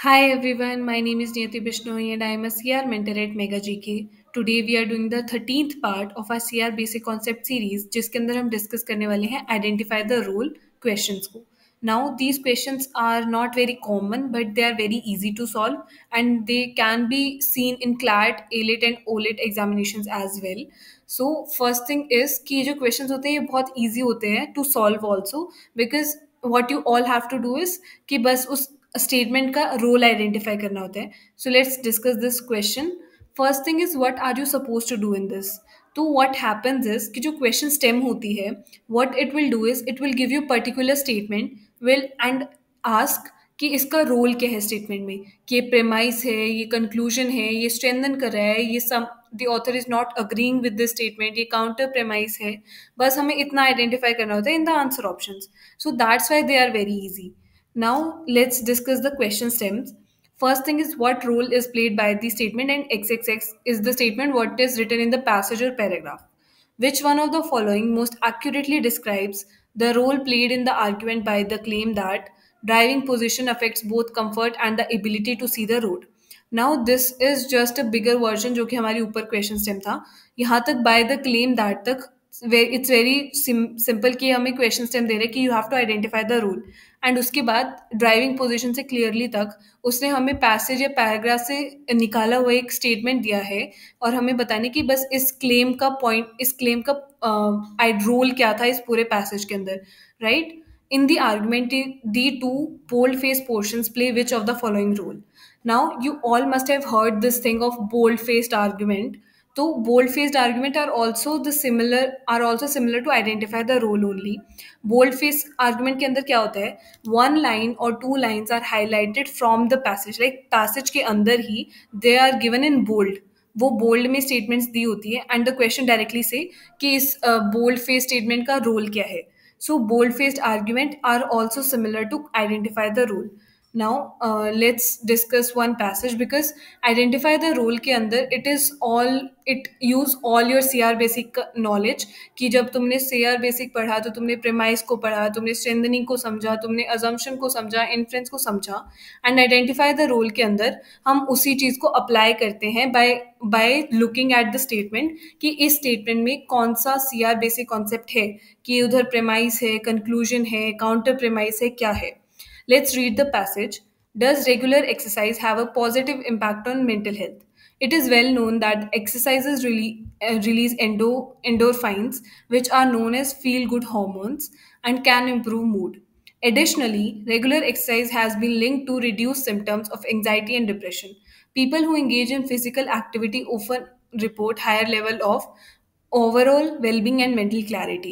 Hi everyone, my name is Niyati Bishnoi and I am a CR mentor at Mega GK. Today we are doing the 13th part of our CR Basic Concept series जिसके अंदर हम discuss करने वाले हैं Identify the Role questions को. Now these questions are not very common but they are very easy to solve and they can be seen in CLAT, ALET and OLET examinations as well. So first thing is कि ये जो questions होते हैं ये बहुत easy होते हैं to solve also because what you all have to do is कि बस उस स्टेटमेंट का रोल आइडेंटिफाई करना होता है. So let's discuss this question. First thing is what are you suppose to do in this. तो व्हाट हैपेंस इज कि जो क्वेश्चन स्टेम होती है what it will do is it will give you particular statement will and ask कि इसका role क्या है statement में, कि ये प्रेमाइस है, ये कंक्लूजन है, ये स्ट्रेंथन कर रहा है, ये some the author is not agreeing with this statement, ये काउंटर प्रेमाइस है. बस हमें इतना आइडेंटिफाई करना होता है in the answer options. So that's why they are very easy. Now let's discuss the question stems. First thing is what role is played by the statement, and XXX is the statement what is written in the passage or paragraph. Which one of the following most accurately describes the role played in the argument by the claim that driving position affects both comfort and the ability to see the road? Now this is just a bigger version जो कि हमारी ऊपर question stem था. यहाँ तक by the claim that तक it's very simple कि हमें क्वेश्चन स्टेम दे रहे कि you have to identify the rule and उसके बाद ड्राइविंग पोजीशन से क्लियरली तक उसने हमें पैसेज या पैराग्राफ से निकाला हुआ एक स्टेटमेंट दिया है और हमें बताने कि बस इस क्लेम का पॉइंट, इस क्लेम का रोल क्या था इस पूरे पैसेज के अंदर, right. In the argument, the two bold-faced portions play which of the following role? Now, you all must have heard this thing of bold-faced argument. तो bold-faced argument are also similar to identify the role only. Bold-faced argument के अंदर क्या होता है? One line or two lines are highlighted from the passage. Like passage के अंदर ही they are given in bold. वो bold में स्टेटमेंट्स दी होती है एंड द क्वेश्चन डायरेक्टली से कि इस बोल्ड फेस स्टेटमेंट का रोल क्या है. So bold-faced argument are also similar to identify the role. Now let's discuss one passage because identify the role के अंदर it use all your CR basic knowledge. कि जब तुमने CR basic पढ़ा तो तुमने premise को पढ़ा, तुमने strengthening को समझा, तुमने assumption को समझा, inference को समझा and identify the role के अंदर हम उसी चीज़ को apply करते हैं by looking at the statement कि इस statement में कौन सा CR basic concept है, कि उधर premise है, conclusion है, counter premise है, क्या है. Let's read the passage. Does regular exercise have a positive impact on mental health? It is well known that exercises release endorphins, which are known as feel good hormones, and can improve mood. Additionally, regular exercise has been linked to reduced symptoms of anxiety and depression. People who engage in physical activity often report higher level of overall well-being and mental clarity.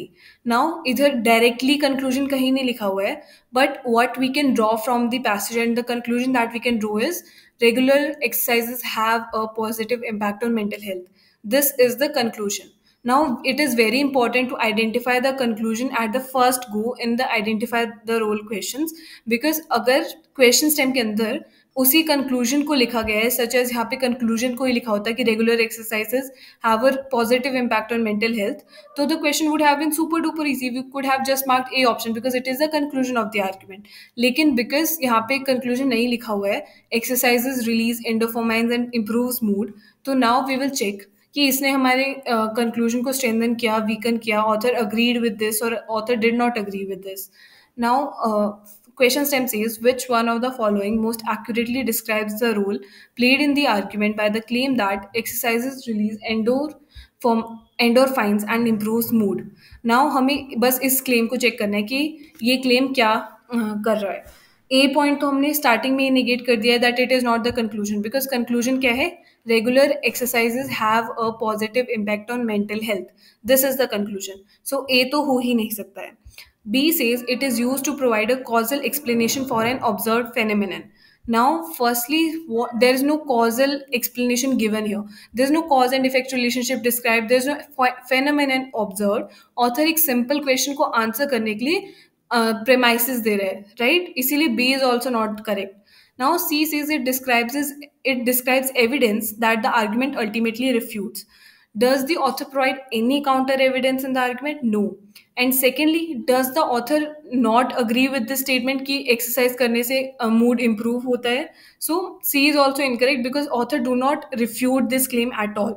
Now इधर directly conclusion कहीं नहीं लिखा हुआ है, but what we can draw from the passage and the conclusion that we can draw is regular exercises have a positive impact on mental health. This is the conclusion. Now it is very important to identify the conclusion at the first go in the identify the role questions, because अगर question stem के अंदर उसी conclusion को लिखा गया है, such as यहाँ पे कंक्लूजन को ही लिखा होता है कि regular exercises have a positive impact on mental health, तो the question would have been super duper easy. We could have just marked A option because it is the conclusion of the argument. लेकिन because यहाँ पे conclusion नहीं लिखा हुआ है, exercises release endorphins and improves mood, तो now we will check कि इसने हमारे कंक्लूजन को स्ट्रेंथन किया, वीकन किया, ऑथर अग्रीड विद दिस और author did not agree with this. Now, question stem says which one of the following most accurately describes the role played in the argument by the claim that exercises release endorphins and improves mood. Now हमें बस इस claim को check करना है कि ये claim क्या कर रहा है. ए पॉइंट तो हमने स्टार्टिंग में ही निगेट कर दिया है that it is not the conclusion, because conclusion क्या है? Regular exercises have a positive impact on mental health. This is the conclusion. So A तो हो ही नहीं सकता है. B says it is used to provide a causal explanation for an observed phenomenon. Now, firstly, there is no causal explanation given here. There is no cause and effect relationship described. There is no phenomenon observed. Author एक simple question को answer करने के लिए premises दे रहे हैं, right? इसीलिए B is also not correct. Now, C says it describes evidence that the argument ultimately refutes. Does the author provide any counter evidence in the argument? No. And secondly, does the author not agree with the statement कि exercise करने से mood improve होता है? So C is also incorrect because author do not refute this claim at all.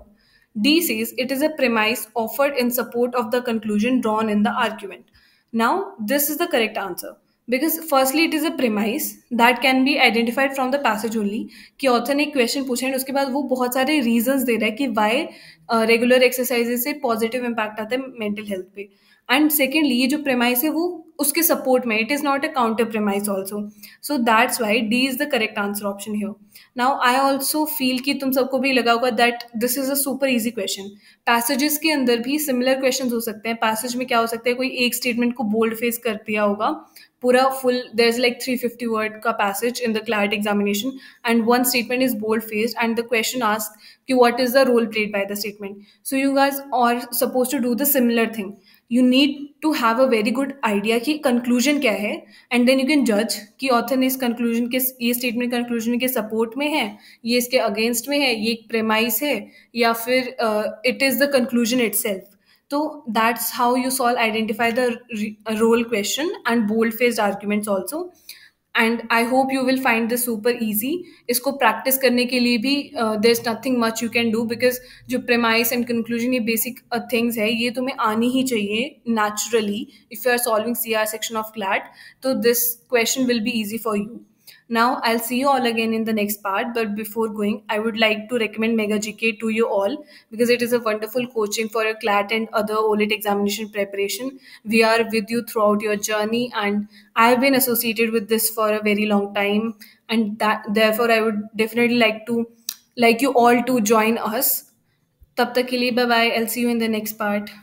D says it is a premise offered in support of the conclusion drawn in the argument. Now, this is the correct answer because firstly it is a premise that can be identified from the passage only कि author ने question पूछा है और उसके बाद वो बहुत सारे reasons दे रहा है कि why regular exercises से positive impact आता है mental health पे. एंड सेकेंडली ये जो प्रेमाइस है वो उसके सपोर्ट में, it is not a counter premise also. So that's why D is the correct answer option here. Now I also feel कि तुम सबको भी लगा होगा that this is a super easy question. Passages के अंदर भी सिमिलर क्वेश्चन हो सकते हैं. पैसेज में क्या हो सकता है, कोई एक स्टेटमेंट को बोल्ड फेस कर दिया होगा पूरा full, there is like 350 word का passage in the CLAT examination and one statement is bold faced and the question ask कि what is the role played by the statement. So you guys are suppose to do the similar thing. You need to have a very good idea कि conclusion क्या है and then you can जज कि author ने इस conclusion के, ये statement conclusion के सपोर्ट में है, ये इसके अगेंस्ट में है, ये एक प्रेमाइस है या फिर it is the conclusion itself. तो that's how you solve identify the role question and bold faced arguments also. And I hope you will find this super easy. इसको प्रैक्टिस करने के लिए भी there is nothing much you can do because जो premise and conclusion ये basic things है ये तुम्हें आनी ही चाहिए naturally if you are solving C R section of CLAT. तो this question will be easy for you. Now, I'll see you all again in the next part. But before going, I would like to recommend Mega GK to you all because it is a wonderful coaching for your CLAT and other OLET examination preparation. We are with you throughout your journey, and I have been associated with this for a very long time. And that therefore, I would definitely like you all to join us. Tab tak ke liye, bye bye. I'll see you in the next part.